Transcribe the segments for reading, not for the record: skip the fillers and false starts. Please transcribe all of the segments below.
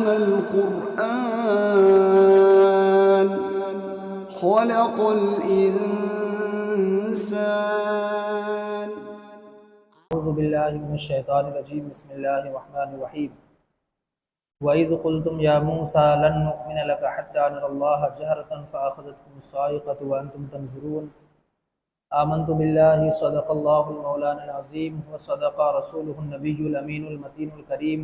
علم القرآن خلق الإنسان. اعوذ باللہ من الشیطان الرجیم. بسم اللہ الرحمن الرحیم. وَإِذْ قُلْتُمْ يَا مُوسَىٰ لَن نُّؤْمِنَ لَكَ حَتَّىٰ نَرَى اللَّهَ جَهْرَةً فَأَخَذَتْكُمُ الصَّاعِقَةُ وَأَنْتُمْ تَنظُرُونَ. آمنت باللہ صدق اللہ المولانا العظیم وصدق رسولہ النبی الامین المتین الکریم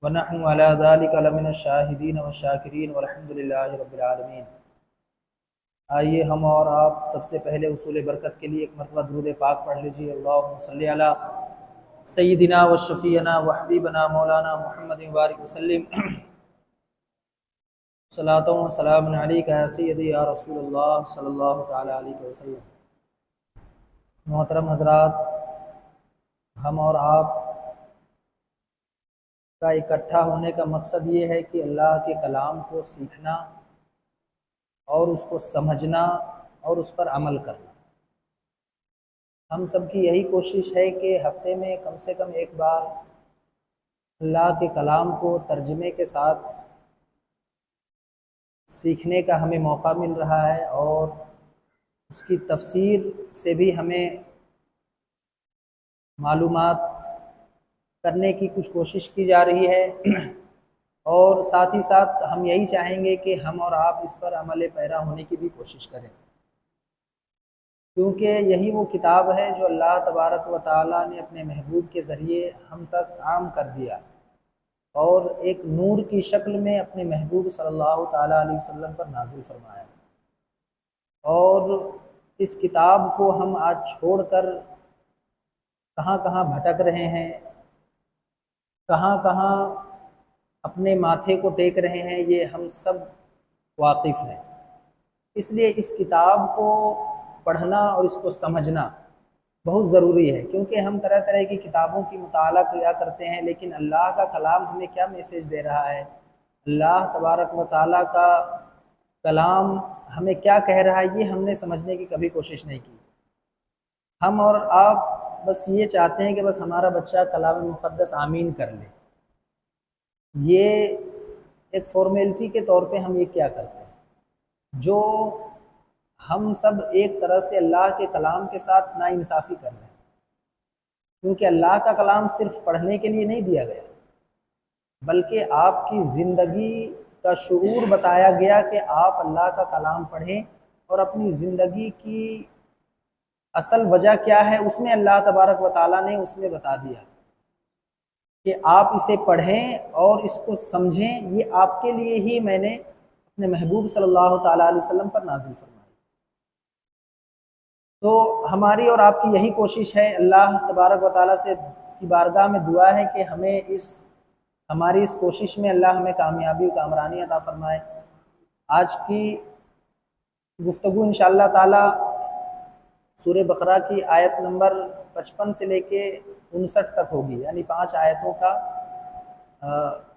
ونحن علی ذلک لمن الشاہدین والشاکرین والحمد للہ رب العالمین. آئیے ہم اور آپ سب سے پہلے اصول برکت کے لیے ایک مرتبہ درود پاک پڑھ لیجیے. اللہم صلی علی سیدنا و شفیعنا و حبیبنا مولانا محمد وبارک وسلم. صلاۃ و سلام علیک یا سیدی یا رسول اللہ صلی اللہ تعالی علیہ وسلم. محترم حضرات، ہم اور آپ کا اکٹھا ہونے کا مقصد یہ ہے کہ اللہ کے کلام کو سیکھنا اور اس کو سمجھنا اور اس پر عمل کرنا. ہم سب کی یہی کوشش ہے کہ ہفتے میں کم سے کم ایک بار اللہ کے کلام کو ترجمے کے ساتھ سیکھنے کا ہمیں موقع مل رہا ہے اور اس کی تفسیر سے بھی ہمیں معلومات کرنے کی کچھ کوشش کی جا رہی ہے، اور ساتھ ہی ساتھ ہم یہی چاہیں گے کہ ہم اور آپ اس پر عمل پیرا ہونے کی بھی کوشش کریں، کیونکہ یہی وہ کتاب ہے جو اللہ تبارک و تعالیٰ نے اپنے محبوب کے ذریعے ہم تک عام کر دیا اور ایک نور کی شکل میں اپنے محبوب صلی اللہ تعالیٰ علیہ وسلم پر نازل فرمایا. اور اس کتاب کو ہم آج چھوڑ کر کہاں کہاں بھٹک رہے ہیں، کہاں کہاں اپنے ماتھے کو ٹیک رہے ہیں، یہ ہم سب واقف ہیں. اس لیے اس کتاب کو پڑھنا اور اس کو سمجھنا بہت ضروری ہے، کیونکہ ہم طرح طرح کی کتابوں کی مطالعہ کیا کرتے ہیں، لیکن اللہ کا کلام ہمیں کیا میسیج دے رہا ہے، اللہ تبارک و تعالیٰ کا کلام ہمیں کیا کہہ رہا ہے، یہ ہم نے سمجھنے کی کبھی کوشش نہیں کی. ہم اور آپ بس یہ چاہتے ہیں کہ بس ہمارا بچہ کلام مقدس آمین کر لے. یہ ایک فارمیلٹی کے طور پہ ہم یہ کیا کرتے ہیں، جو ہم سب ایک طرح سے اللہ کے کلام کے ساتھ ناانصافی کر رہے ہیں، کیونکہ اللہ کا کلام صرف پڑھنے کے لیے نہیں دیا گیا، بلکہ آپ کی زندگی کا شعور بتایا گیا کہ آپ اللہ کا کلام پڑھیں، اور اپنی زندگی کی اصل وجہ کیا ہے اس میں اللہ تبارک و تعالیٰ نے اس میں بتا دیا کہ آپ اسے پڑھیں اور اس کو سمجھیں. یہ آپ کے لیے ہی میں نے اپنے محبوب صلی اللہ تعالیٰ علیہ وسلم پر نازل فرمائی. تو ہماری اور آپ کی یہی کوشش ہے. اللہ تبارک و تعالیٰ سے کی بارگاہ میں دعا ہے کہ ہمیں ہماری اس کوشش میں اللہ ہمیں کامیابی و کامرانی عطا فرمائے. آج کی گفتگو انشاءاللہ تعالی سورہ بقرہ کی آیت نمبر 55 سے لے کے 59 تک ہوگی، یعنی 5 آیتوں کا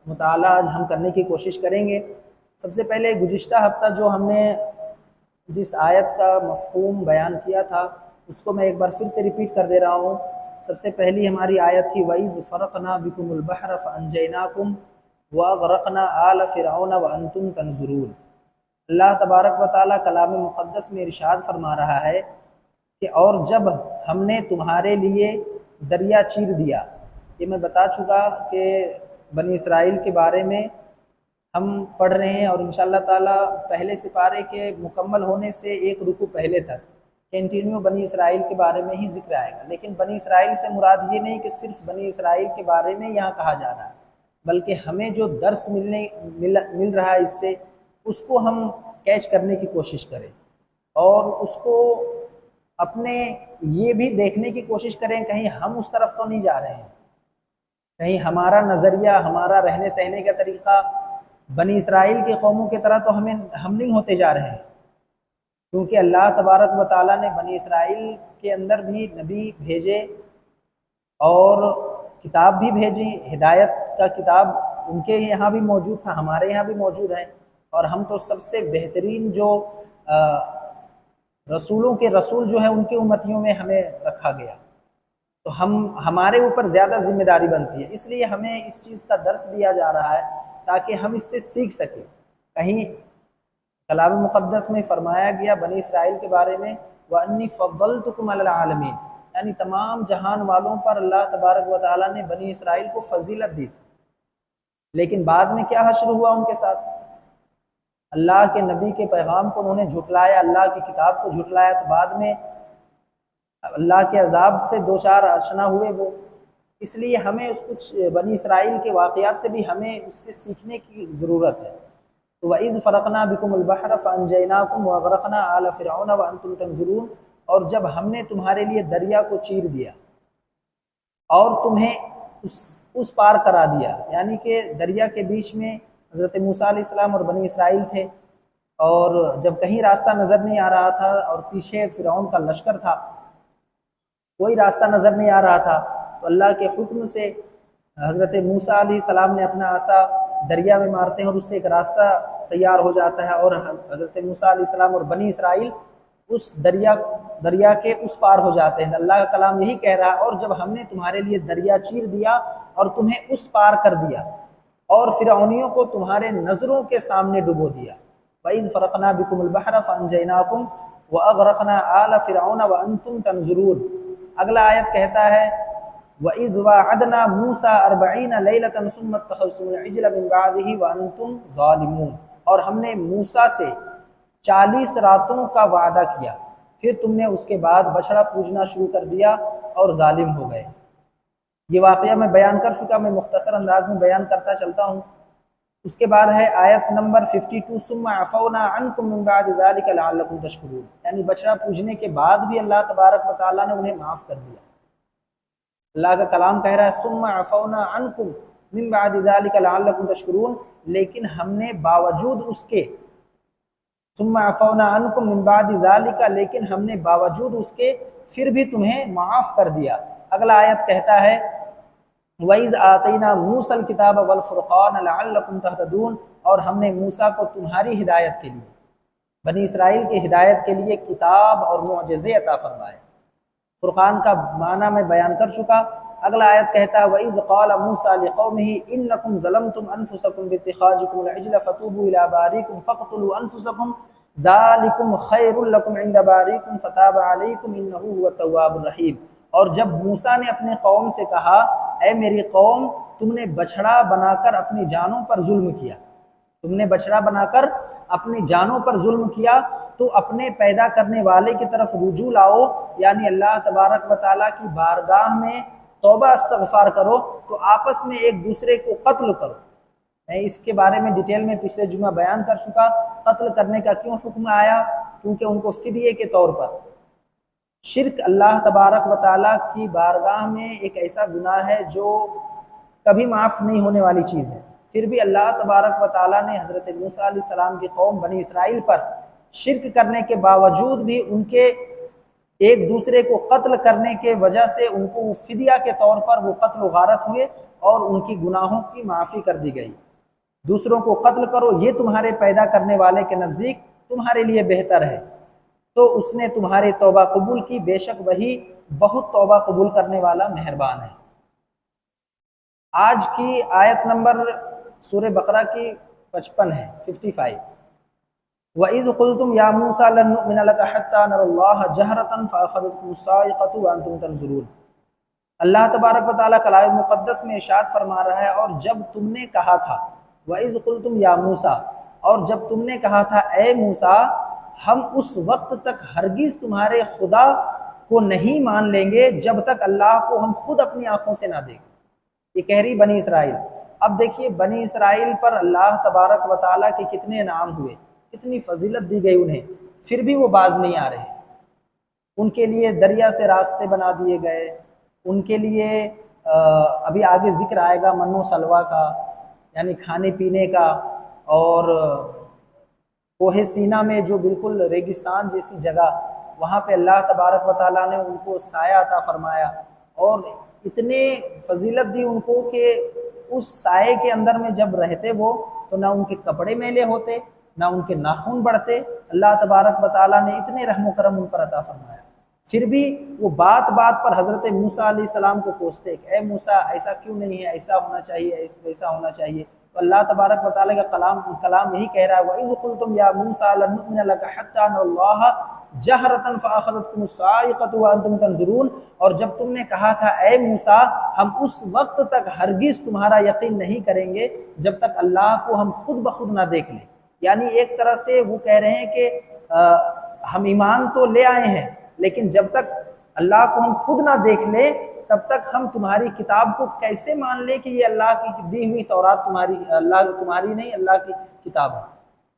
مطالعہ آج ہم کرنے کی کوشش کریں گے. سب سے پہلے گزشتہ ہفتہ جو ہم نے جس آیت کا مفہوم بیان کیا تھا اس کو میں ایک بار پھر سے ریپیٹ کر دے رہا ہوں. سب سے پہلی ہماری آیت تھی وَإِذْ فَرَقْنَا بِكُمُ الْبَحْرَ فَأَنْجَيْنَاكُمْ وَأَغْرَقْنَا آلَ فِرْعَوْنَ وَأَنْتُمْ تَنْظُرُونَ. اللہ تبارک و تعالیٰ کلام مقدس میں ارشاد فرما رہا ہے کہ اور جب ہم نے تمہارے لیے دریا چیر دیا. یہ میں بتا چکا کہ بنی اسرائیل کے بارے میں ہم پڑھ رہے ہیں، اور انشاءاللہ تعالیٰ پہلے سپارے کے مکمل ہونے سے ایک رکوع پہلے تک کنٹینیو بنی اسرائیل کے بارے میں ہی ذکر آئے گا. لیکن بنی اسرائیل سے مراد یہ نہیں کہ صرف بنی اسرائیل کے بارے میں یہاں کہا جا رہا ہے، بلکہ ہمیں جو درس مل رہا ہے اس سے، اس کو ہم کیچ کرنے کی کوشش کریں، اور اس کو اپنے یہ بھی دیکھنے کی کوشش کریں کہیں ہم اس طرف تو نہیں جا رہے ہیں، کہیں ہمارا نظریہ، ہمارا رہنے سہنے کا طریقہ بنی اسرائیل کی قوموں کی طرح تو ہم نہیں ہوتے جا رہے ہیں. کیونکہ اللہ تبارک و تعالیٰ نے بنی اسرائیل کے اندر بھی نبی بھیجے اور کتاب بھی بھیجی، ہدایت کا کتاب ان کے یہاں بھی موجود تھا، ہمارے یہاں بھی موجود ہے، اور ہم تو سب سے بہترین جو رسولوں کے رسول جو ہیں ان کی امتیوں میں ہمیں رکھا گیا. تو ہمارے اوپر زیادہ ذمہ داری بنتی ہے. اس لیے ہمیں اس چیز کا درس دیا جا رہا ہے تاکہ ہم اس سے سیکھ سکیں۔ کہیں کلام مقدس میں فرمایا گیا بنی اسرائیل کے بارے میں وَأَنِّي فَضَّلْتُكُمْ عَلَى الْعَالَمِينَ، یعنی تمام جہان والوں پر اللہ تبارک و تعالیٰ نے بنی اسرائیل کو فضیلت دی تھی۔ لیکن بعد میں کیا حشر ہوا ان کے ساتھ؟ اللہ کے نبی کے پیغام کو انہوں نے جھٹلایا، اللہ کی کتاب کو جھٹلایا، تو بعد میں اللہ کے عذاب سے دو چار آشنا ہوئے وہ۔ اس لیے ہمیں اس کچھ بنی اسرائیل کے واقعات سے بھی ہمیں اس سے سیکھنے کی ضرورت ہے۔ وَإِذْ فَرَقْنَا بِكُمُ الْبَحْرَ فَأَنْجَيْنَاكُمْ وَأَغْرَقْنَا آلَ فِرْعَوْنَ وَأَنْتُمْ تَنْظُرُونَ، اور جب ہم نے تمہارے لیے دریا کو چیر دیا اور تمہیں اس پار کرا دیا، یعنی کہ دریا کے بیچ میں حضرت موسیٰ علیہ السلام اور بنی اسرائیل تھے، اور جب کہیں راستہ نظر نہیں آ رہا تھا اور پیچھے فرعون کا لشکر تھا، کوئی راستہ نظر نہیں آ رہا تھا، تو اللہ کے حکم سے حضرت موسیٰ علیہ السلام نے اپنا عصا دریا میں مارتے ہیں اور اس سے ایک راستہ تیار ہو جاتا ہے، اور حضرت موسیٰ علیہ السلام اور بنی اسرائیل اس دریا کے اس پار ہو جاتے ہیں۔ اللہ کا کلام یہی کہہ رہا ہے، اور جب ہم نے تمہارے لیے دریا چیر دیا اور تمہیں اس پار کر دیا اور فرعونیوں کو تمہارے نظروں کے سامنے ڈبو دیا۔ وَإِذْ فَرَقْنَا بِكُمُ الْبَحْرَ فَأَنْجَيْنَاكُمْ وَأَغْرَقْنَا آلَ فِرْعَوْنَ وَأَنْتُمْ تَنْظُرُونَ۔ اگلا آیت کہتا ہے وَإِذْ وَاعَدْنَا مُوسَىٰ 40 لَيْلَةً ثُمَّ اتَّخَذْتُمُ الْعِجْلَ مِن بَعْدِهِ وَأَنْتُمْ ظَالِمُونَ، اور ہم نے موسیٰ سے 40 راتوں کا وعدہ کیا، پھر تم نے اس کے بعد بچڑا پوجنا شروع کر دیا اور ظالم ہو گئے۔ یہ واقعہ میں بیان کر چکا، میں مختصر انداز میں بیان کرتا چلتا ہوں۔ اس کے بعد ہے آیت نمبر 52 ثم عفونا عنکم من بعد ذلک لعلکم تشکرون، یعنی بچڑا پوجنے کے بعد بھی اللہ تبارک و تعالیٰ نے انہیں معاف کر دیا۔ اللہ کا کلام کہہ رہا ہے ثم عفونا عنکم من بعد ذلک لعلکم تشکرون، لیکن ہم نے باوجود اس کے، ثم عفونا عنکم من بعد ذلک، لیکن ہم نے باوجود اس کے پھر بھی تمہیں معاف کر دیا۔ اگلا آیت کہتا ہے وَإِذْ آتَيْنَا مُوسَى الْكِتَابَ وَالْفُرْقَانَ لَعَلَّكُمْ تَهْتَدُونَ، اور ہم نے موسیٰ کو تمہاری ہدایت کے لیے، بنی اسرائیل کی ہدایت کے لیے کتاب اور معجزے عطا فرمائے۔ فرقان کا معنی میں بیان کر چکا۔ اگلا آیت کہتا ہے وَإِذْ قَالَ مُوسَىٰ لِقَوْمِهِ إِنَّكُمْ ظَلَمْتُمْ أَنفُسَكُمْ بِاتِّخَاذِكُمُ الْعِجْلَ فَتُوبُوا إِلَىٰ بَارِئِكُمْ فَاقْتُلُوا أَنفُسَكُمْ ذَٰلِكُمْ خَيْرٌ لَكُمْ عِندَ بَارِئِكُمْ فَتَابَ عَلَيْكُمْ إِنَّهُ هُوَ التَّوَّابُ الرَّحِيمُ، اور جب موسیٰ نے اپنے قوم سے کہا اے میری قوم، تم نے بچھڑا بنا کر اپنی جانوں پر ظلم کیا، تم نے بچھڑا بنا کر اپنی جانوں پر ظلم کیا، تو اپنے پیدا کرنے والے کی طرف رجوع لاؤ، یعنی اللہ تبارک و تعالیٰ کی بارگاہ میں توبہ استغفار کرو، تو آپس میں ایک دوسرے کو قتل کرو۔ میں اس کے بارے میں ڈیٹیل میں پچھلے جمعہ بیان کر چکا، قتل کرنے کا کیوں حکم آیا، کیونکہ ان کو فدیے کے طور پر۔ شرک اللہ تبارک و تعالیٰ کی بارگاہ میں ایک ایسا گناہ ہے جو کبھی معاف نہیں ہونے والی چیز ہے، پھر بھی اللہ تبارک و تعالیٰ نے حضرت موسیٰ علیہ السلام کی قوم بنی اسرائیل پر شرک کرنے کے باوجود بھی ان کے ایک دوسرے کو قتل کرنے کے وجہ سے ان کو وہ فدیہ کے طور پر وہ قتل و غارت ہوئے اور ان کی گناہوں کی معافی کر دی گئی۔ دوسروں کو قتل کرو، یہ تمہارے پیدا کرنے والے کے نزدیک تمہارے لیے بہتر ہے، تو اس نے تمہاری توبہ قبول کی، بے شک وہی بہت توبہ قبول کرنے والا مہربان ہے۔ آج کی آیت نمبر سورہ بقرہ کی 55 ہے، 55۔ وَإِذْ قُلْتُمْ يَا مُوسَىٰ لَن نُّؤْمِنَ لَكَ حَتَّىٰ نَرَى اللَّهَ جَهْرَةً فَأَخَذَتْكُمُ الصَّاعِقَةُ وَأَنْتُمْ تَنظُرُونَ۔ اللہ تبارک و تعالیٰ کلام مقدس میں ارشاد فرما رہا ہے اور جب تم نے کہا تھا وَإِذْ قُلْتُمْ يَا مُوسَىٰ، اور جب تم نے کہا تھا اے موسیٰ، ہم اس وقت تک ہرگز تمہارے خدا کو نہیں مان لیں گے جب تک اللہ کو ہم خود اپنی آنکھوں سے نہ دیکھیں۔ یہ کہہ رہی بنی اسرائیل۔ اب دیکھیے بنی اسرائیل پر اللہ تبارک و تعالیٰ کے کتنے انعام ہوئے، کتنی فضیلت دی گئی انہیں، پھر بھی وہ باز نہیں آ رہے۔ ان کے لیے دریا سے راستے بنا دیے گئے، ان کے لیے ابھی آگے ذکر آئے گا من و سلویٰ کا، یعنی کھانے پینے کا، اور کوہ سینا میں جو بالکل ریگستان جیسی جگہ، وہاں پہ اللہ تبارک و تعالیٰ نے ان کو سایہ عطا فرمایا، اور اتنے فضیلت دی ان کو کہ اس سائے کے اندر میں جب رہتے وہ، تو نہ ان کے کپڑے میلے ہوتے، نہ ان کے ناخن بڑھتے۔ اللہ تبارک و تعالیٰ نے اتنے رحم و کرم ان پر عطا فرمایا، پھر بھی وہ بات بات پر حضرت موسیٰ علیہ السلام کو کوستے کہ اے موسیٰ ایسا کیوں نہیں ہے، ایسا ہونا چاہیے، ویسا ہونا چاہیے۔ تو اللہ تبارک و تعالیٰ کا کلام یہی کہہ رہا ہے وَإِذْ قُلْتُمْ يَا مُوسَىٰ لَن نُؤْمِنَ لَكَ حَتَّىٰ نَرَى اللَّهَ جَهْرَةً فَأَخَذَتْكُمُ الصَّاعِقَةُ وَأَنْتُمْ تَنظُرُونَ، اور جب تم نے کہا تھا اے موسیٰ ہم اس وقت تک ہرگز تمہارا یقین نہیں کریں گے جب تک اللہ کو ہم خود بخود نہ دیکھ لیں. یعنی ایک طرح سے وہ کہہ رہے ہیں کہ ہم ایمان تو لے آئے ہیں لیکن جب تک اللہ کو ہم خود نہ دیکھ لیں تب تک ہم تمہاری کتاب کو کیسے مان لیں کہ یہ اللہ کی دی ہوئی تورات تمہاری نہیں اللہ کی کتاب ہے.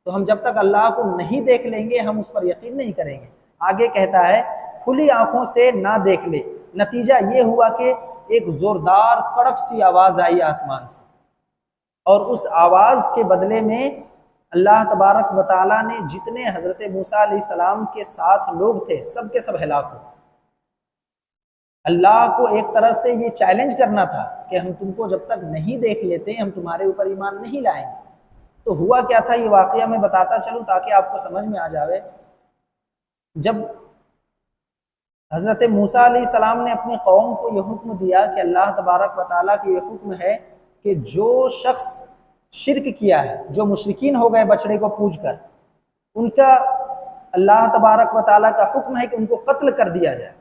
تو ہم جب تک اللہ کو نہیں دیکھ لیں گے ہم اس پر یقین نہیں کریں گے. آگے کہتا ہے کھلی آنکھوں سے نہ دیکھ لے. نتیجہ یہ ہوا کہ ایک زوردار کڑک سی آواز آئی آسمان سے، اور اس آواز کے بدلے میں اللہ تبارک و تعالیٰ نے جتنے حضرت موسیٰ علیہ السلام کے ساتھ لوگ تھے سب کے سب ہلاک ہو. اللہ کو ایک طرح سے یہ چیلنج کرنا تھا کہ ہم تم کو جب تک نہیں دیکھ لیتے ہم تمہارے اوپر ایمان نہیں لائیں گے. تو ہوا کیا تھا یہ واقعہ میں بتاتا چلوں تاکہ آپ کو سمجھ میں آ جاوے. جب حضرت موسیٰ علیہ السلام نے اپنی قوم کو یہ حکم دیا کہ اللہ تبارک و تعالیٰ کا یہ حکم ہے کہ جو شخص شرک کیا ہے، جو مشرکین ہو گئے بچڑے کو پوج کر، ان کا اللہ تبارک و تعالیٰ کا حکم ہے کہ ان کو قتل کر دیا جائے.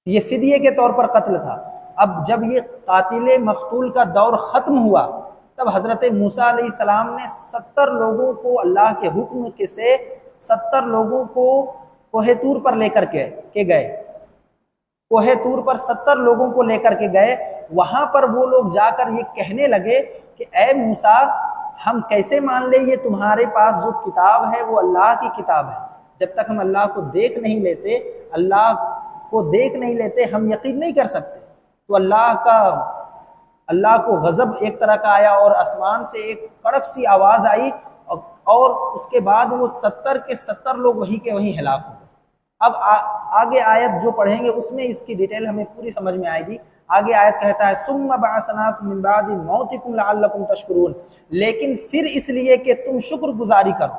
یہ فدیے کے طور پر قتل تھا. اب جب یہ قاتل مقتول کا دور ختم ہوا تب حضرت موسیٰ علیہ السلام نے 70 لوگوں کو اللہ کے حکم کے سے 70 لوگوں کو کوہ طور پر لے کر کے گئے. کوہ طور پر 70 لوگوں کو لے کر کے گئے. وہاں پر وہ لوگ جا کر یہ کہنے لگے کہ اے موسیٰ ہم کیسے مان لیں یہ تمہارے پاس جو کتاب ہے وہ اللہ کی کتاب ہے. جب تک ہم اللہ کو دیکھ نہیں لیتے ہم یقین نہیں کر سکتے. تو اللہ کو غضب ایک طرح کا آیا اور آسمان سے ایک کڑک سی آواز آئی اور اس کے بعد وہ 70 کے 70 لوگ وہیں کے وہیں ہلاک ہو گئے. اب آگے آیت جو پڑھیں گے اس میں اس کی ڈیٹیل ہمیں پوری سمجھ میں آئے گی. آگے آیت کہتا ہے ثم بعثناکم من بعد موتکم لعلکم تشکرون، لیکن پھر اس لیے کہ تم شکر گزاری کرو.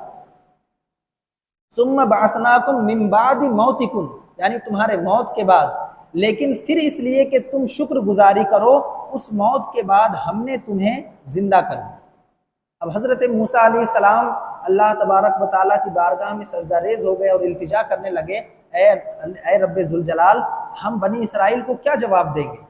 ثم بعثناکم من بعد موتکم یعنی تمہارے موت کے بعد، لیکن پھر اس لیے کہ تم شکر گزاری کرو اس موت کے بعد ہم نے تمہیں زندہ کر دیا. اب حضرت موسیٰ علیہ السلام اللہ تبارک و تعالیٰ کی بارگاہ میں سجدہ ریز ہو گئے اور التجا کرنے لگے اے رب ذوالجلال ہم بنی اسرائیل کو کیا جواب دیں گے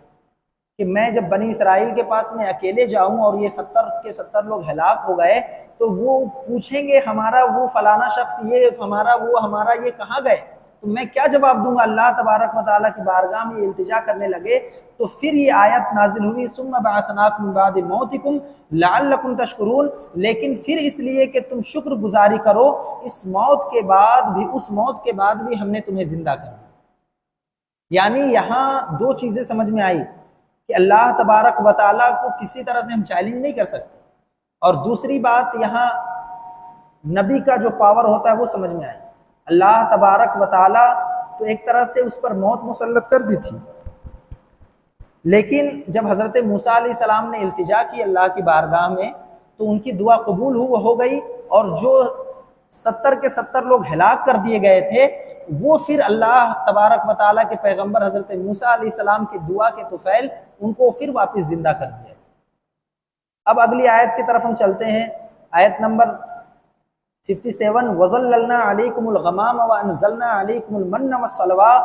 کہ میں جب بنی اسرائیل کے پاس میں اکیلے جاؤں اور یہ 70 کے 70 لوگ ہلاک ہو گئے تو وہ پوچھیں گے ہمارا وہ فلانا شخص یہ ہمارا یہ کہاں گئے، تو میں کیا جواب دوں گا. اللہ تبارک و تعالیٰ کی بارگاہ میں التجا کرنے لگے تو پھر یہ آیت نازل ہوئی ثم بعثناکم من بعد موتکم لعلکم تشکرون، لیکن پھر اس لیے کہ تم شکر گزاری کرو اس موت کے بعد بھی ہم نے تمہیں زندہ کر دیا. یعنی یہاں دو چیزیں سمجھ میں آئی کہ اللہ تبارک و تعالیٰ کو کسی طرح سے ہم چیلنج نہیں کر سکتے، اور دوسری بات یہاں نبی کا جو پاور ہوتا ہے وہ سمجھ میں آئی. اللہ تبارک و تعالیٰ تو ایک طرح سے اس پر موت مسلط کر دی تھی، لیکن جب حضرت موسیٰ علیہ السلام نے التجا کی اللہ کی بارگاہ میں تو ان کی دعا قبول ہو گئی، اور جو 70 کے 70 لوگ ہلاک کر دیے گئے تھے وہ پھر اللہ تبارک و تعالیٰ کے پیغمبر حضرت موسیٰ علیہ السلام کی دعا کے طفیل ان کو پھر واپس زندہ کر دیا. اب اگلی آیت کی طرف ہم چلتے ہیں. آیت نمبر 57 وَظَلَّلْنَا عَلَيْكُمُ الْغَمَامَ وَأَنزَلْنَا عَلَيْكُمُ الْمَنَّ وَالسَّلْوَىٰ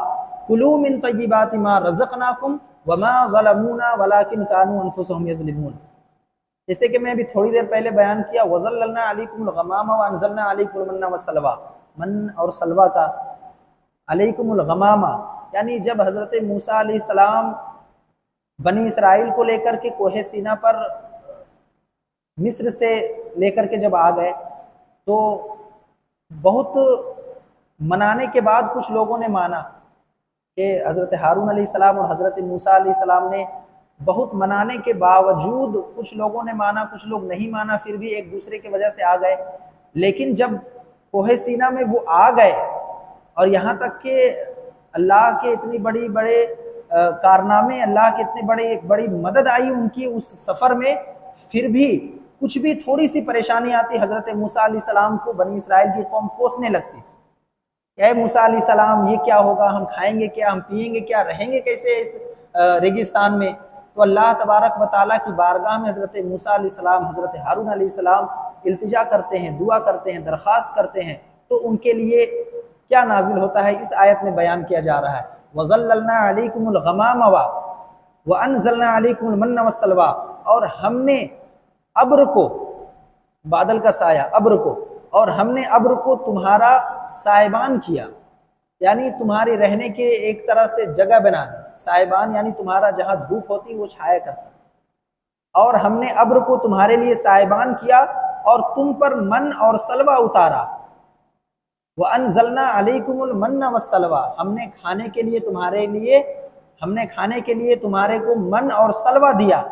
كُلُوا مِن طَيِّبَاتِ مَا رَزَقْنَاكُمْ وَمَا ظَلَمُونَا وَلَٰكِنْ كَانُوا أَنفُسَهُمْ يَظْلِمُونَ. جیسے کہ میں ابھی تھوڑی دیر پہلے بیان کیا وَظَلَّلْنَا عَلَيْكُمُ الْغَمَامَ وَأَنزَلْنَا عَلَيْكُمُ الْمَنَّ وَالسَّلْوَىٰ. من اور سلوہ کا علیکم الغمامہ یعنی جب حضرت موسیٰ علیہ السلام بنی اسرائیل کو لے کر کے کوہ سینا پر مصر سے لے کر کے جب آ گئے تو بہت منانے کے بعد کچھ لوگوں نے مانا کہ حضرت ہارون علیہ السلام اور حضرت موسیٰ علیہ السلام نے بہت منانے کے باوجود کچھ لوگوں نے مانا کچھ لوگ نہیں مانا، پھر بھی ایک دوسرے کی وجہ سے آ گئے. لیکن جب کوہ سینا میں وہ آ گئے اور یہاں تک کہ اللہ کے اتنی بڑے کارنامے، اللہ کے اتنے بڑی مدد آئی ان کی اس سفر میں، پھر بھی کچھ بھی تھوڑی سی پریشانی آتی حضرت موسیٰ علیہ السلام کو بنی اسرائیل کی قوم کوسنے لگتی تھی. اے موسیٰ علیہ السلام یہ کیا ہوگا، ہم کھائیں گے کیا، ہم پیئیں گے کیا، رہیں گے کیسے اس ریگستان میں. تو اللہ تبارک و تعالیٰ کی بارگاہ میں حضرت موسیٰ علیہ السلام، حضرت ہارون علیہ السلام التجا کرتے ہیں، دعا کرتے ہیں، درخواست کرتے ہیں، تو ان کے لیے کیا نازل ہوتا ہے اس آیت میں بیان کیا جا رہا ہے۔ وَظَلَّلْنَا عَلَيْكُمُ الْغَمَامَ وَأَنزَلْنَا عَلَيْكُمُ الْمَنَّ وَالسَّلْوَىٰ، اور ہم نے ابر کو، بادل کا سایہ ابر کو، اور ہم نے ابر کو تمہارا سائبان کیا، یعنی تمہاری رہنے کے ایک طرح سے جگہ بنا دی۔ سائبان یعنی تمہارا جہاں دھوپ ہوتی وہ چھایا کرتا، اور ہم نے ابر کو تمہارے لیے سائبان کیا اور تم پر من اور سلوہ اتارا۔ وَأَنزَلْنَا عَلَيْكُمُ الْمَنَّ وَالسَّلْوَىٰ، ہم نے کھانے کے لیے تمہارے کو من اور سلوہ دیا،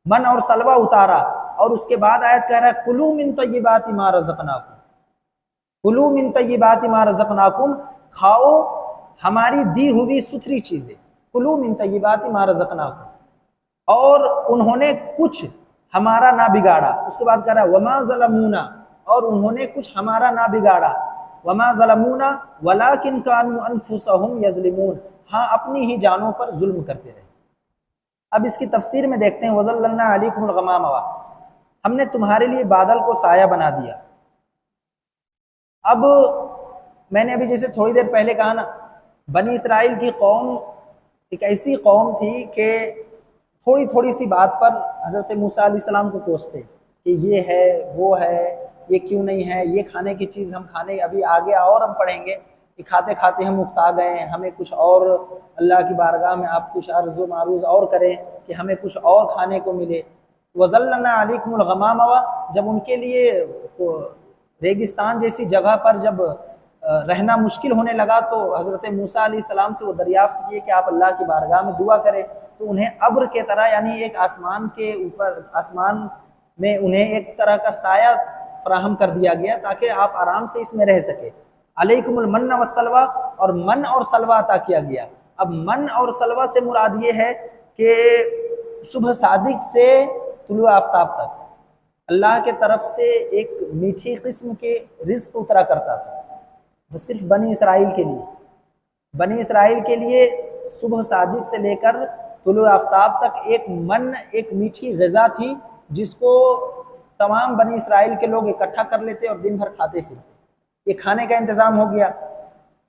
من اور سلوہ اتارا۔ اور اس کے بعد آیت کہہ رہا ہے کُلُوا مِن طَیِّبَاتِ مَا رَزَقْنَاکُمْ، کُلُوا مِن طَیِّبَاتِ مَا رَزَقْنَاکُمْ، کھاؤ ہماری دی ہوئی ستھری چیزیں، کُلُوا مِن طَیِّبَاتِ مَا رَزَقْنَاکُمْ، اور انہوں نے کچھ ہمارا نہ بگاڑا۔ اس کے بعد کہہ رہا ہے وَمَا ظَلَمُونَا، اور انہوں نے کچھ ہمارا نہ بگاڑا، وَمَا ظَلَمُونَا وَلَٰكِن كَانُوا أَنفُسَهُمْ يَظْلِمُونَ، ہاں اپنی ہی جانوں پر ظلم کرتے رہے۔ اب اس کی تفسیر میں دیکھتے ہیں وَظَلَّلْنَا عَلَيْكُمُ الْغَمَامَ، ہم نے تمہارے لیے بادل کو سایہ بنا دیا۔ اب میں نے ابھی جیسے تھوڑی دیر پہلے کہا نا، بنی اسرائیل کی قوم ایک ایسی قوم تھی کہ تھوڑی تھوڑی سی بات پر حضرت موسیٰ علیہ السلام کو کوستے کہ یہ ہے وہ ہے، یہ کیوں نہیں ہے، یہ کھانے کی چیز ہم کھانے، ابھی آگے اور ہم پڑھیں گے کہ کھاتے کھاتے ہم اکتا گئے ہیں، ہمیں کچھ اور اللہ کی بارگاہ میں آپ کچھ عرض و معروض اور کریں کہ ہمیں کچھ اور کھانے کو ملے۔ وَظَلَّلْنَا عَلَيْكُمُ الْغَمَامَ، جب ان کے لیے ریگستان جیسی جگہ پر جب رہنا مشکل ہونے لگا تو حضرت موسیٰ علیہ السلام سے وہ دریافت کیے کہ آپ اللہ کی بارگاہ میں دعا کریں، تو انہیں ابر کے طرح، یعنی ایک آسمان کے اوپر، آسمان میں انہیں ایک طرح کا سایہ فراہم کر دیا گیا تاکہ آپ آرام سے اس میں رہ سکے۔ علیکم المن والسلویٰ، اور من اور سلوہ عطا کیا گیا۔ اب من اور سلوہ سے مراد یہ ہے کہ صبح صادق سے طلوع آفتاب تک اللہ کے طرف سے ایک میٹھی قسم کے رزق اترا کرتا تھا، وہ صرف بنی اسرائیل کے لیے، بنی اسرائیل کے لیے صبح صادق سے لے کر طلوع آفتاب تک ایک من، ایک میٹھی غذا تھی جس کو تمام بنی اسرائیل کے لوگ اکٹھا کر لیتے اور دن بھر کھاتے پھرتے۔ یہ کھانے کا انتظام ہو گیا۔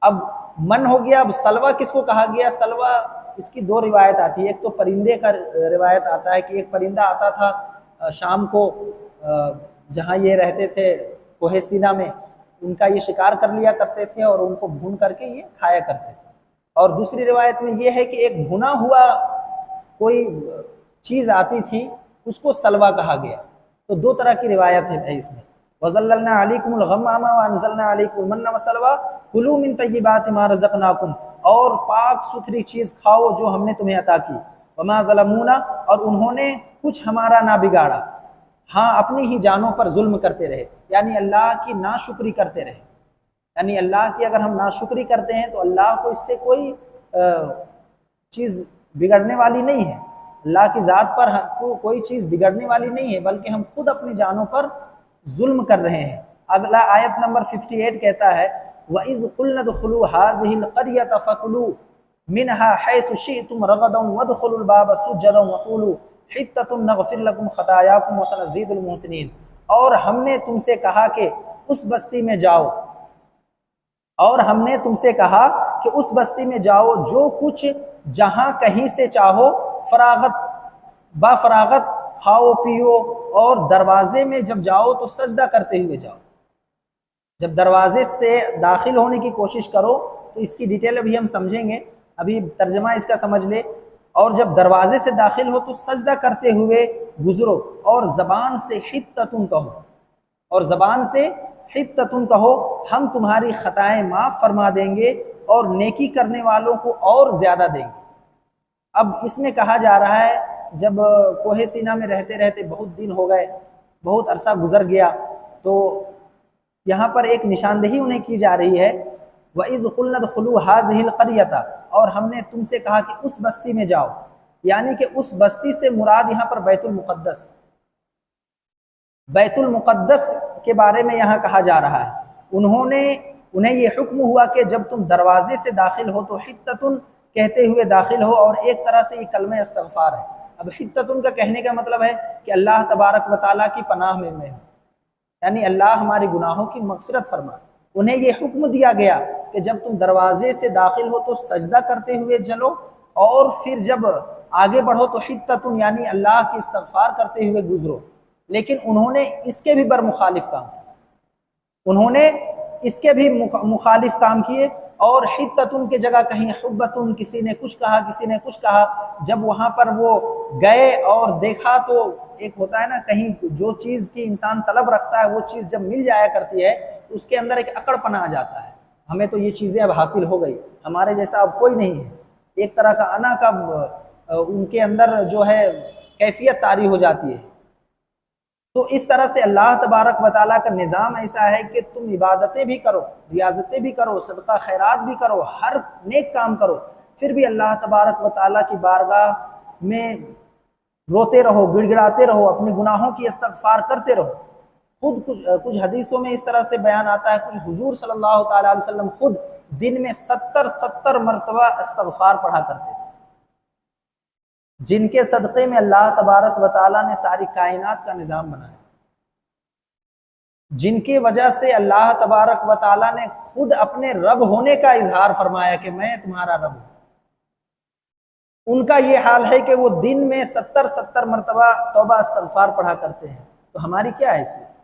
اب من ہو گیا، اب سلوہ کس کو کہا گیا؟ سلوہ اس کی دو روایت آتی ہے، ایک تو پرندے کا روایت آتا ہے کہ ایک پرندہ آتا تھا شام کو، جہاں یہ رہتے تھے کوہ سینا میں، ان کا یہ شکار کر لیا کرتے تھے اور ان کو بھون کر کے یہ کھایا کرتے تھے۔ اور دوسری روایت میں یہ ہے کہ ایک بھنا ہوا کوئی چیز آتی تھی، اس کو سلوہ کہا گیا۔ تو دو طرح کی روایت ہے اس میں۔ وَظَلَّلْنَا عَلَيْكُمُ الْغَمَّامَ وَأَنزَلْنَا عَلَيْكُمُ الْمَنَّ وَالسَّلْوَىٰ كُلُوا مِن طَیِّبَاتِ مَا رَزَقْنَاکُمْ، اور پاک ستھری چیز کھاؤ جو ہم نے تمہیں عطا کی۔ وَمَا ظَلَمُونَا، اور انہوں نے کچھ ہمارا نہ بگاڑا، ہاں اپنی ہی جانوں پر ظلم کرتے رہے، یعنی اللہ کی ناشکری کرتے رہے۔ یعنی اللہ کی اگر ہم ناشکری کرتے ہیں تو اللہ کو اس سے کوئی چیز بگڑنے والی نہیں ہے، اللہ کی ذات پر کوئی چیز بگڑنے والی نہیں ہے، بلکہ ہم خود اپنی جانوں پر ظلم کر رہے ہیں۔ اگلا آیت نمبر 58 کہتا ہے وَإِذْ قُلْنَا ادْخُلُوا هَٰذِهِ الْقَرْيَةَ فَكُلُوا مِنْهَا حَيْثُ شِئْتُمْ رَغَدًا وَادْخُلُوا الْبَابَ سُجَّدًا وَقُولُوا حِطَّةٌ نَغْفِرْ لَكُمْ خَطَايَاكُمْ وَسَنَزِيدُ الْمُحْسِنِينَ، اور ہم نے تم سے کہا کہ اس بستی میں جاؤ، اور ہم نے تم سے کہا کہ اس بستی میں جاؤ جو کچھ جہاں کہیں سے چاہو فراغت با فراغت کھاؤ پیو، اور دروازے میں جب جاؤ تو سجدہ کرتے ہوئے جاؤ۔ جب دروازے سے داخل ہونے کی کوشش کرو تو اس کی ڈیٹیل ابھی ہم سمجھیں گے، ابھی ترجمہ اس کا سمجھ لے، اور جب دروازے سے داخل ہو تو سجدہ کرتے ہوئے گزرو، اور زبان سے حطتن کہو، اور زبان سے حطتن کہو، ہم تمہاری خطائیں معاف فرما دیں گے اور نیکی کرنے والوں کو اور زیادہ دیں گے۔ اب اس میں کہا جا رہا ہے جب کوہ سینا میں رہتے رہتے بہت دن ہو گئے، بہت عرصہ گزر گیا، تو یہاں پر ایک نشاندہی انہیں کی جا رہی ہے وَإِذْ قُلْنَا ادْخُلُوا هَٰذِهِ الْقَرْيَةَ، اور ہم نے تم سے کہا کہ اس بستی میں جاؤ، یعنی کہ اس بستی سے مراد یہاں پر بیت المقدس، بیت المقدس کے بارے میں یہاں کہا جا رہا ہے۔ انہیں یہ حکم ہوا کہ جب تم دروازے سے داخل ہو تو حطتن کہتے ہوئے داخل ہو، اور ایک طرح سے یہ کلمہ استغفار ہے، اب حتتن کا کہنے کا مطلب ہے کہ اللہ تبارک و تعالیٰ کی پناہ میں ہوں، یعنی اللہ ہمارے گناہوں کی مغفرت فرمائے۔ انہیں یہ حکم دیا گیا کہ جب تم دروازے سے داخل ہو تو سجدہ کرتے ہوئے چلو، اور پھر جب آگے بڑھو تو حتتن یعنی اللہ کی استغفار کرتے ہوئے گزرو۔ لیکن انہوں نے اس کے بھی برمخالف کام کیا، انہوں نے اس کے بھی مخالف کام کیے، اور حتتن کے جگہ کہیں حبتن، کسی نے کچھ کہا کسی نے کچھ کہا۔ جب وہاں پر وہ گئے اور دیکھا تو ایک ہوتا ہے نا، کہیں جو چیز کی انسان طلب رکھتا ہے وہ چیز جب مل جایا کرتی ہے تو اس کے اندر ایک اکڑ پنا آ جاتا ہے، ہمیں تو یہ چیزیں اب حاصل ہو گئی، ہمارے جیسا اب کوئی نہیں ہے، ایک طرح کا انا کا ان کے اندر جو ہے کیفیت طاری ہو جاتی ہے۔ تو اس طرح سے اللہ تبارک و تعالیٰ کا نظام ایسا ہے کہ تم عبادتیں بھی کرو، ریاضتیں بھی کرو، صدقہ خیرات بھی کرو، ہر نیک کام کرو، پھر بھی اللہ تبارک و تعالیٰ کی بارگاہ میں روتے رہو، گڑ گڑاتے رہو، اپنے گناہوں کی استغفار کرتے رہو۔ خود کچھ حدیثوں میں اس طرح سے بیان آتا ہے، کچھ حضور صلی اللہ تعالیٰ علیہ وسلم خود دن میں 70 مرتبہ استغفار پڑھا کرتے تھے، جن کے صدقے میں اللہ تبارک و تعالیٰ نے ساری کائنات کا نظام بنایا، جن کی وجہ سے اللہ تبارک و تعالیٰ نے خود اپنے رب ہونے کا اظہار فرمایا کہ میں تمہارا رب ہوں۔ ان کا یہ حال ہے کہ وہ دن میں 70 مرتبہ توبہ استغفار پڑھا کرتے ہیں، تو ہماری کیا حیثیت؟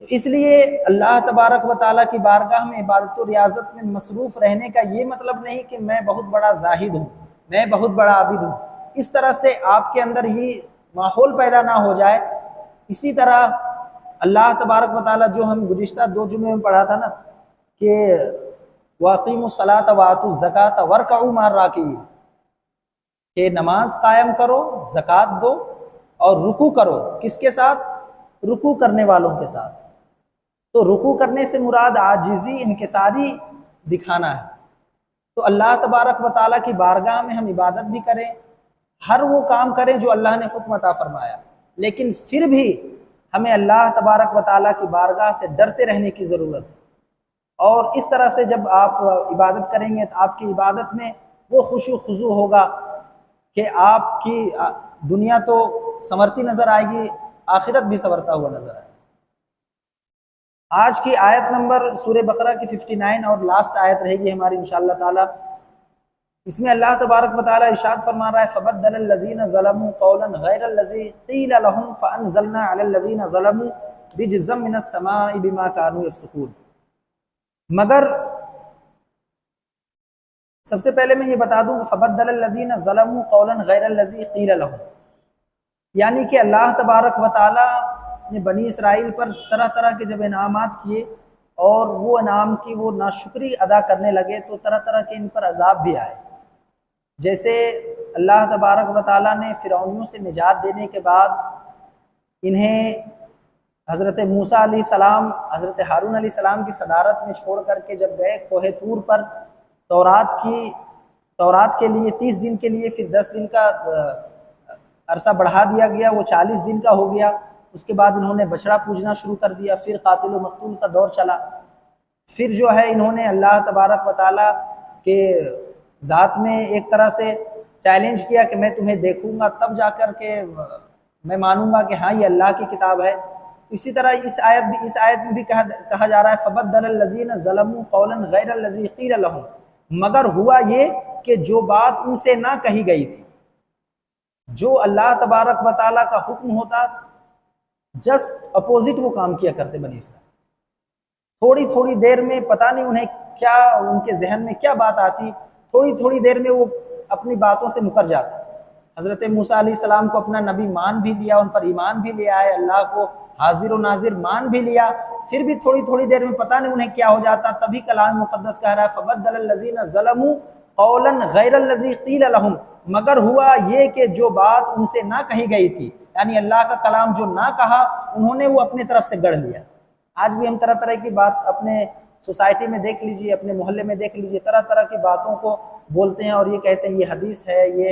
تو اس لیے اللہ تبارک و تعالیٰ کی بارگاہ میں عبادت و ریاضت میں مصروف رہنے کا یہ مطلب نہیں کہ میں بہت بڑا زاہد ہوں، میں بہت بڑا عابد ہوں، اس طرح سے آپ کے اندر یہ ماحول پیدا نہ ہو جائے۔ اسی طرح اللہ تبارک و تعالیٰ جو ہم گزشتہ 2 جمعے میں پڑھا تھا نا کہ وَأَقِيمُوا الصَّلَاةَ وَآتُوا الزَّكَاةَ وَارْكَعُوا مَعَ الرَّاكِعِينَ، کہ نماز قائم کرو، زکوٰۃ دو اور رکوع کرو، کس کے ساتھ؟ رکوع کرنے والوں کے ساتھ۔ تو رکوع کرنے سے مراد عاجزی، انکساری دکھانا ہے۔ تو اللہ تبارک و تعالیٰ کی بارگاہ میں ہم عبادت بھی کریں، ہر وہ کام کریں جو اللہ نے حکم عطا فرمایا، لیکن پھر بھی ہمیں اللہ تبارک و تعالیٰ کی بارگاہ سے ڈرتے رہنے کی ضرورت ہے۔ اور اس طرح سے جب آپ عبادت کریں گے تو آپ کی عبادت میں وہ خشوع خضوع ہوگا کہ آپ کی دنیا تو سنورتی نظر آئے گی، آخرت بھی سنورتا ہوا نظر آئے گا۔ آج کی آیت نمبر سورہ بقرہ کی 59 اور لاسٹ آیت رہے گی ہماری انشاءاللہ تعالی۔ اس میں اللہ تبارک و تعالی ارشاد فرما رہا ہے فَبَدَّلَ الَّذِينَ ظَلَمُوا قَوْلًا غَيْرَ الَّذِي قِيلَ لَهُمْ فَأَنزَلْنَا عَلَى الَّذِينَ ظَلَمُوا رِجْزًا مِّنَ السَّمَاءِ بِمَا كَانُوا يَفْسُقُونَ۔ مگر سب سے پہلے میں یہ بتا دوں کہ فَبَدَّلَ الَّذِينَ ظَلَمُوا قَوْلًا غَيْرَ الَّذِي قِيلَ لَهُمْ، یعنی کہ اللہ تبارک و تعالی نے بنی اسرائیل پر طرح طرح کے جب انعامات کیے اور وہ انعام کی وہ ناشکری ادا کرنے لگے تو طرح طرح کے ان پر عذاب بھی آئے۔ جیسے اللہ تبارک و تعالیٰ نے فرعونیوں سے نجات دینے کے بعد انہیں حضرت موسیٰ علیہ السلام حضرت ہارون علیہ السلام کی صدارت میں چھوڑ کر کے جب گئے کوہ طور پر تورات کے لیے 30 دن کے لیے، پھر 10 دن کا عرصہ بڑھا دیا گیا، وہ 40 دن کا ہو گیا۔ اس کے بعد انہوں نے بچڑا پوجنا شروع کر دیا، پھر قاتل و مقتول کا دور چلا، پھر جو ہے انہوں نے اللہ تبارک و تعالیٰ کے ذات میں ایک طرح سے چیلنج کیا کہ میں تمہیں دیکھوں گا تب جا کر کے میں مانوں گا کہ ہاں یہ اللہ کی کتاب ہے۔ اسی طرح اس آیت میں بھی کہا جا رہا ہے فَبَدَّلَ الَّذِينَ ظَلَمُوا قَوْلًا غَيْرَ الَّذِي قِيلَ لَهُمْ، مگر ہوا یہ کہ جو بات ان سے نہ کہی گئی تھی، جو اللہ تبارک و تعالیٰ کا حکم ہوتا جسٹ اپوزٹ وہ کام کیا کرتے بنی اسرائیل۔ تھوڑی تھوڑی دیر میں پتہ نہیں انہیں کیا ان کے ذہن میں کیا بات آتی، تھوڑی تھوڑی دیر میں وہ اپنی باتوں سے مکر جاتا۔ حضرت موسیٰ علیہ السلام کو اپنا نبی مان بھی لیا، ان پر ایمان بھی لے آئے، اللہ کو حاضر و ناظر مان بھی لیا، پھر بھی تھوڑی تھوڑی دیر میں پتہ نہیں انہیں کیا ہو جاتا۔ تبھی کلام مقدس کہہ رہا ہے فَبَدَّلَ الَّذِينَ ظَلَمُوا قَوْلًا غَيْرَ الَّذِي قِيلَ لَهُمْ، مگر ہوا یہ کہ جو بات ان سے نہ کہی گئی تھی، یعنی اللہ کا کلام جو نہ کہا انہوں نے وہ اپنے طرف سے گڑھ لیا۔ آج بھی ہم طرح طرح کی بات اپنے سوسائٹی میں دیکھ لیجئے، اپنے محلے میں دیکھ لیجئے، طرح طرح کی باتوں کو بولتے ہیں اور یہ کہتے ہیں یہ حدیث ہے، یہ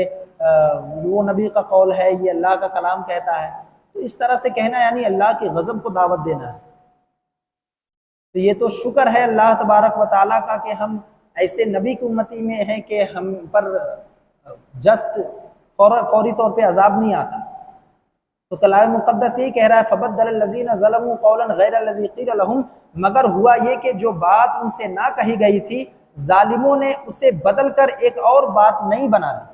وہ نبی کا قول ہے، یہ اللہ کا کلام کہتا ہے۔ تو اس طرح سے کہنا یعنی اللہ کی غضب کو دعوت دینا ہے۔ تو یہ تو شکر ہے اللہ تبارک و تعالیٰ کا کہ ہم ایسے نبی کی امتی میں ہیں کہ ہم پر جسٹ فوری طور پہ عذاب نہیں آتا۔ تو کلام مقدس یہی کہہ رہا ہے فَبَدَّلَ الَّذِينَ ظَلَمُوا قَوْلًا غَيْرَ الَّذِي قِيلَ لَهُمْ، مگر ہوا یہ کہ جو بات ان سے نہ کہی گئی تھی ظالموں نے اسے بدل کر ایک اور بات نہیں بنا دی۔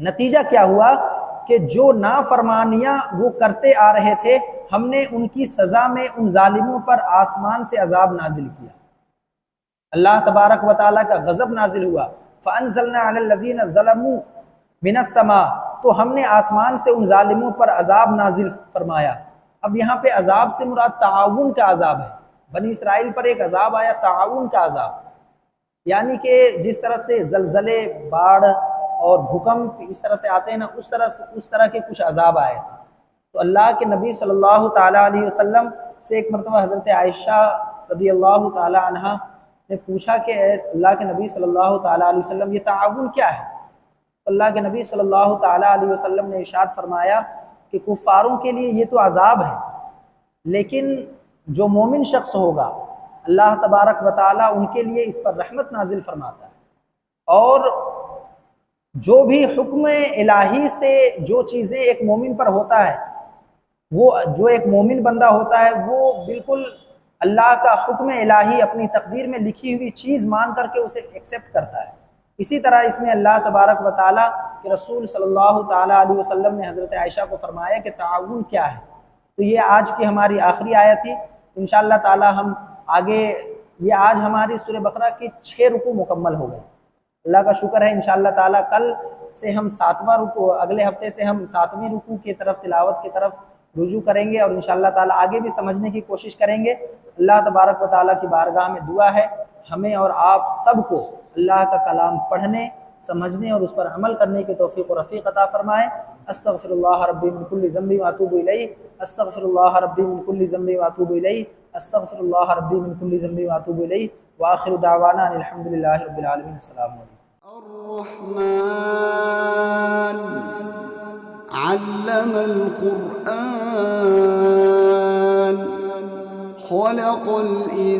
نتیجہ کیا ہوا کہ جو نافرمانیاں وہ کرتے آ رہے تھے ہم نے ان کی سزا میں ان ظالموں پر آسمان سے عذاب نازل کیا، اللہ تبارک و تعالیٰ کا غضب نازل ہوا۔ فَأَنزَلْنَا عَلَى الَّذِينَ ظَلَمُوا مِنَ السَّمَاءِ، تو ہم نے آسمان سے ان ظالموں پر عذاب نازل فرمایا۔ اب یہاں پہ عذاب سے مراد تعاون کا عذاب ہے، بنی اسرائیل پر ایک عذاب آیا تعاون کا عذاب، یعنی کہ جس طرح سے زلزلے، باڑھ اور بھوکمپ اس طرح سے آتے ہیں نا، اس طرح کے کچھ عذاب آئے تھے۔ تو اللہ کے نبی صلی اللہ تعالیٰ علیہ وسلم سے ایک مرتبہ حضرت عائشہ رضی اللہ تعالیٰ عنہ نے پوچھا کہ اے اللہ کے نبی صلی اللہ تعالیٰ علیہ وسلم یہ تعاون کیا ہے؟ اللہ کے نبی صلی اللہ تعالیٰ علیہ وسلم نے ارشاد فرمایا کہ کفاروں کے لیے یہ تو عذاب ہے، لیکن جو مومن شخص ہوگا اللہ تبارک و تعالیٰ ان کے لیے اس پر رحمت نازل فرماتا ہے، اور جو بھی حکم الہی سے جو چیزیں ایک مومن پر ہوتا ہے، وہ جو ایک مومن بندہ ہوتا ہے وہ بالکل اللہ کا حکم الہی اپنی تقدیر میں لکھی ہوئی چیز مان کر کے اسے ایکسیپٹ کرتا ہے۔ اسی طرح اس میں اللہ تبارک و تعالیٰ کے رسول صلی اللہ تعالیٰ علیہ وسلم نے حضرت عائشہ کو فرمایا کہ تعاون کیا ہے۔ تو یہ آج کی ہماری آخری آیت تھی، انشاءاللہ تعالیٰ ہم آگے، یہ آج ہماری سورہ بقرہ کی 6 رکوع مکمل ہو گئے۔ اللہ کا شکر ہے انشاءاللہ تعالیٰ کل سے ہم 7واں رکوع، اگلے ہفتے سے ہم 7ویں رکوع کی طرف، تلاوت کی طرف رجوع کریں گے، اور انشاءاللہ تعالیٰ آگے بھی سمجھنے کی کوشش کریں گے۔ اللہ تبارک و تعالیٰ کی بارگاہ میں دعا ہے ہمیں اور آپ سب کو اللہ کا کلام پڑھنے، سمجھنے اور اس پر عمل کرنے کی توفیق و رفیق عطا فرمائے۔ استغفر اللہ ربی من کل ذنب واتوب الیہ، استغفر اللہ ربی من کل ذنب واتوب الیہ، استغفر اللہ ربی من کل ذنب واتوب الیہ، وآخر دعوانا ان الحمد للہ رب العالمین۔ السلام علیکم۔ الرحمن علم القرآن خلق الإنسان